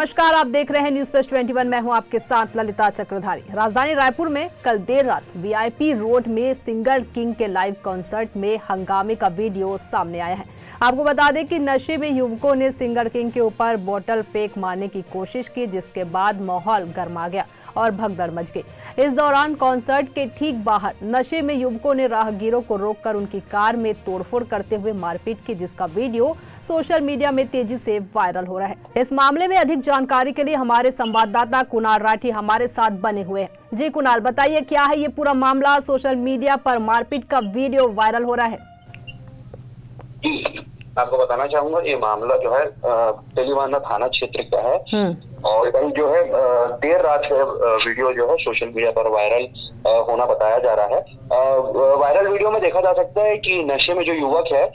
नमस्कार, आप देख रहे हैं न्यूज प्लस 21। मैं हूं आपके साथ ललिता चक्रधारी। राजधानी रायपुर में कल देर रात वीआईपी रोड में सिंगर किंग के लाइव कॉन्सर्ट में हंगामे का वीडियो सामने आया है। आपको बता दें कि नशे में युवकों ने सिंगर किंग के ऊपर बोतल फेंक मारने की कोशिश की, जिसके बाद माहौल गर्मा गया और भगदड़ मच गई। इस दौरान कॉन्सर्ट के ठीक बाहर नशे में युवकों ने राहगीरों को रोककर उनकी कार में तोड़फोड़ करते हुए मारपीट की, जिसका वीडियो सोशल मीडिया में तेजी से वायरल हो रहा है। इस मामले में अधिक जानकारी के लिए हमारे संवाददाता कुणाल राठी हमारे साथ बने हुए हैं। जी कुणाल, बताइए क्या है ये पूरा मामला? सोशल मीडिया पर मारपीट का वीडियो वायरल हो रहा है। आपको बताना चाहूंगा, ये मामला जो है तेलीबांधा थाना क्षेत्र का है और कल जो है देर रात है वीडियो जो है सोशल मीडिया पर वायरल होना बताया जा रहा है। वायरल वीडियो में देखा जा सकता है कि नशे में जो युवक है,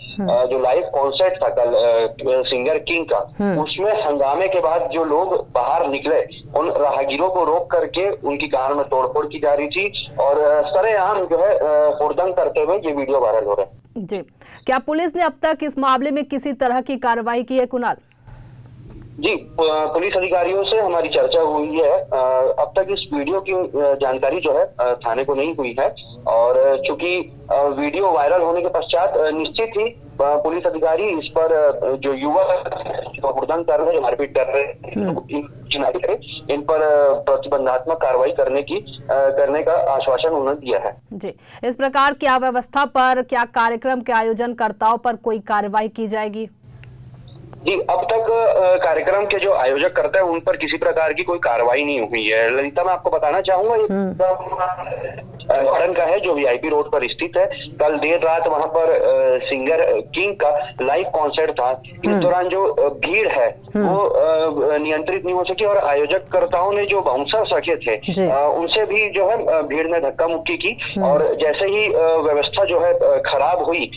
जो लाइव कॉन्सर्ट था कल सिंगर किंग का, उसमें हंगामे के बाद जो लोग बाहर निकले, उन राहगीरों को रोक करके उनकी कार में तोड़फोड़ की जा रही थी और सरेआम जो है हुड़दंग करते हुए ये वीडियो वायरल हो रहा है। जी, क्या पुलिस ने अब तक इस मामले में किसी तरह की कार्रवाई की है कुणाल? जी, पुलिस अधिकारियों से हमारी चर्चा हुई है। अब तक इस वीडियो की जानकारी जो है थाने को नहीं हुई है और चूंकि वीडियो वायरल होने के पश्चात निश्चित ही पुलिस अधिकारी इस पर जो युवक हुड़दंग कर रहे हैं, मारपीट कर रहे हैं, इन पर प्रतिबंधात्मक कार्रवाई करने का आश्वासन उन्होंने दिया है। जी, इस प्रकार की अव्यवस्था पर क्या कार्यक्रम के आयोजनकर्ताओं पर कोई कार्रवाई की जाएगी? जी, अब तक कार्यक्रम के जो आयोजक करते हैं उन पर किसी प्रकार की कोई कार्रवाई नहीं हुई है। ललिता, मैं आपको बताना चाहूंगा, ये गार्डन का है जो वीआईपी रोड पर स्थित है। कल देर रात वहां पर सिंगर किंग का लाइव कॉन्सर्ट था। इस दौरान जो भीड़ है वो नियंत्रित नहीं हो सकी और आयोजककर्ताओं ने जो बाउंसर्स रखे थे उनसे भी जो है भीड़ ने धक्का मुक्की की और जैसे ही व्यवस्था जो है खराब हुई,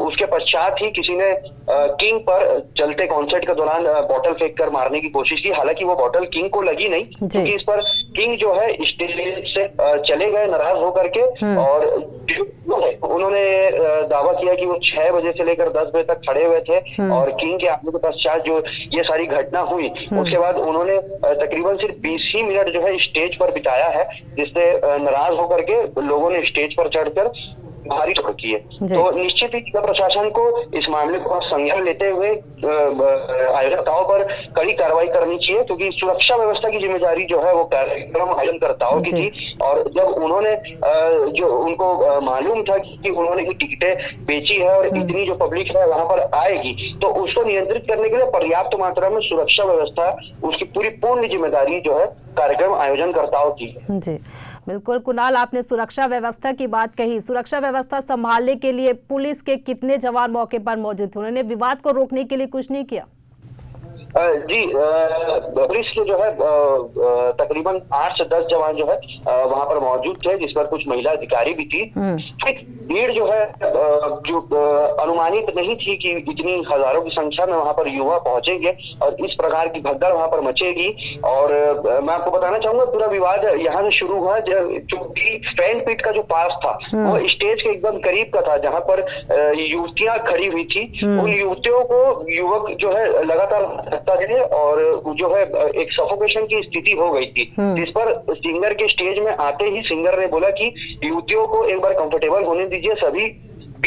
उसके पश्चात ही किसी ने किंग पर चलते कॉन्सर्ट के दौरान बोतल फेंक कर मारने की कोशिश की। हालांकि वो बोतल किंग को लगी नहीं, क्योंकि इस पर किंग जो है स्टेज से चले गए नाराज होकर के और उन्होंने दावा किया कि वो 6 बजे से लेकर 10 बजे तक खड़े हुए थे और किंग के आने के पश्चात जो ये सारी घटना हुई, उसके बाद उन्होंने तकरीबन सिर्फ 20 ही मिनट जो है स्टेज पर बिताया है, जिससे नाराज होकर के लोगों ने स्टेज पर चढ़कर भारी चोट की है। तो निश्चित ही जिला प्रशासन को इस मामले को संज्ञान लेते हुए आयोजकताओं पर कड़ी कार्रवाई करनी चाहिए, क्योंकि सुरक्षा व्यवस्था की जिम्मेदारी जो है वो कार्यक्रम आयोजनकर्ताओं की थी और जब उन्होंने जो उनको मालूम था कि उन्होंने टिकटें बेची है और इतनी जो पब्लिक है वहां पर आएगी, तो उसको नियंत्रित करने के लिए पर्याप्त मात्रा में सुरक्षा व्यवस्था, उसकी पूर्ण जिम्मेदारी जो है कार्यक्रम आयोजनकर्ताओं की है। जी बिल्कुल कुणाल, आपने सुरक्षा व्यवस्था की बात कही। सुरक्षा व्यवस्था संभालने के लिए पुलिस के कितने जवान मौके पर मौजूद थे? उन्होंने विवाद को रोकने के लिए कुछ नहीं किया? जी, पुलिस के जो है तकरीबन 8 से 10 जवान जो है वहां पर मौजूद थे, जिस पर कुछ महिला अधिकारी भी थी। भीड़ जो है जो अनुमानित नहीं थी कि इतनी हजारों की संख्या में वहां पर युवा पहुंचेंगे और इस प्रकार की भगदड़ वहां पर मचेगी। और मैं आपको बताना चाहूंगा, पूरा विवाद यहाँ से शुरू हुआ क्योंकि फैन पिट का जो पास था वो स्टेज के एकदम करीब का था, जहां पर युवतियां खड़ी हुई थी। उन युवतियों को युवक जो है लगातार और जो है एक सफोकेशन की स्थिति हो गई थी, जिस पर सिंगर के स्टेज में आते ही सिंगर ने बोला कि युवतियों को एक बार कंफर्टेबल होने दीजिए, सभी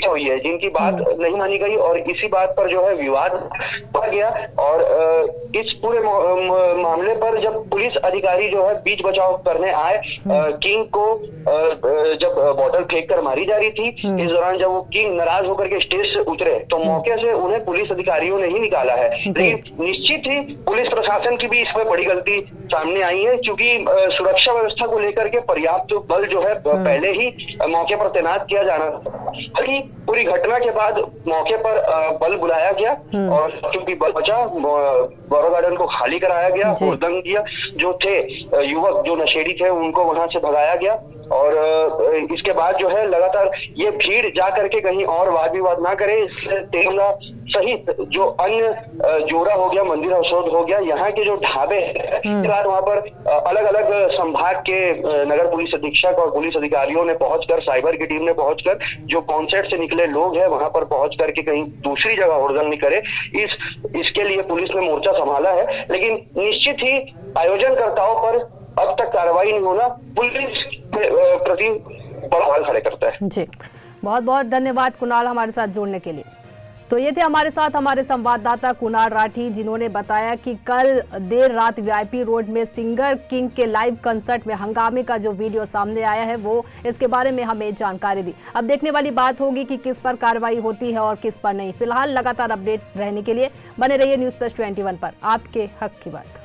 हुई है, जिनकी बात नहीं मानी गई और इसी बात पर जो है विवाद बढ़ गया। और इस पूरे मामले पर जब पुलिस अधिकारी जो है बीच बचाव करने आए, किंग को जब बोतल फेंक कर मारी जा रही थी, इस दौरान जब वो किंग नाराज होकर के स्टेज से उतरे तो मौके से उन्हें पुलिस अधिकारियों ने ही निकाला है। लेकिन निश्चित ही पुलिस प्रशासन की भी इसमें बड़ी गलती सामने आई है, क्योंकि सुरक्षा व्यवस्था को लेकर के पर्याप्त बल जो है पहले ही मौके पर तैनात किया जाना था। पूरी घटना के बाद मौके पर बल बुलाया गया और क्योंकि बल बचा, गौरव गार्डन को खाली कराया गया, हुड़दंग दिया, जो थे युवक जो नशेड़ी थे उनको वहां से भगाया गया और इसके बाद जो है लगातार ये भीड़ जा करके कहीं और वाद विवाद ना करे, इसलिए तेलंगाना सहित जो अन्य जोरा हो गया, मंदिर हौसौद हो गया, यहाँ के जो ढाबे हैं, रात वहां पर अलग अलग संभाग के नगर पुलिस अधीक्षक और पुलिस अधिकारियों ने पहुंचकर, साइबर की टीम ने पहुंचकर, जो कॉन्सर्ट से निकले लोग हैं वहां पर पहुंच करके कहीं दूसरी जगह हुड़दंग नहीं करे, इसके लिए पुलिस ने मोर्चा संभाला है। लेकिन निश्चित ही आयोजनकर्ताओं पर अब तक कार्रवाई नहीं होना पुलिस के प्रति बड़ा सवाल खड़े करता है। जी, बहुत बहुत धन्यवाद कुणाल हमारे साथ जुड़ने के लिए। तो ये थे हमारे साथ हमारे संवाददाता कुणाल राठी, जिन्होंने बताया कि कल देर रात वीआईपी रोड में सिंगर किंग के लाइव कंसर्ट में हंगामे का जो वीडियो सामने आया है वो इसके बारे में हमें जानकारी दी। अब देखने वाली बात होगी कि किस पर कार्रवाई होती है और किस पर नहीं। फिलहाल लगातार अपडेट रहने के लिए बने रहिए न्यूज़ प्लस 21 पर, आपके हक की बात।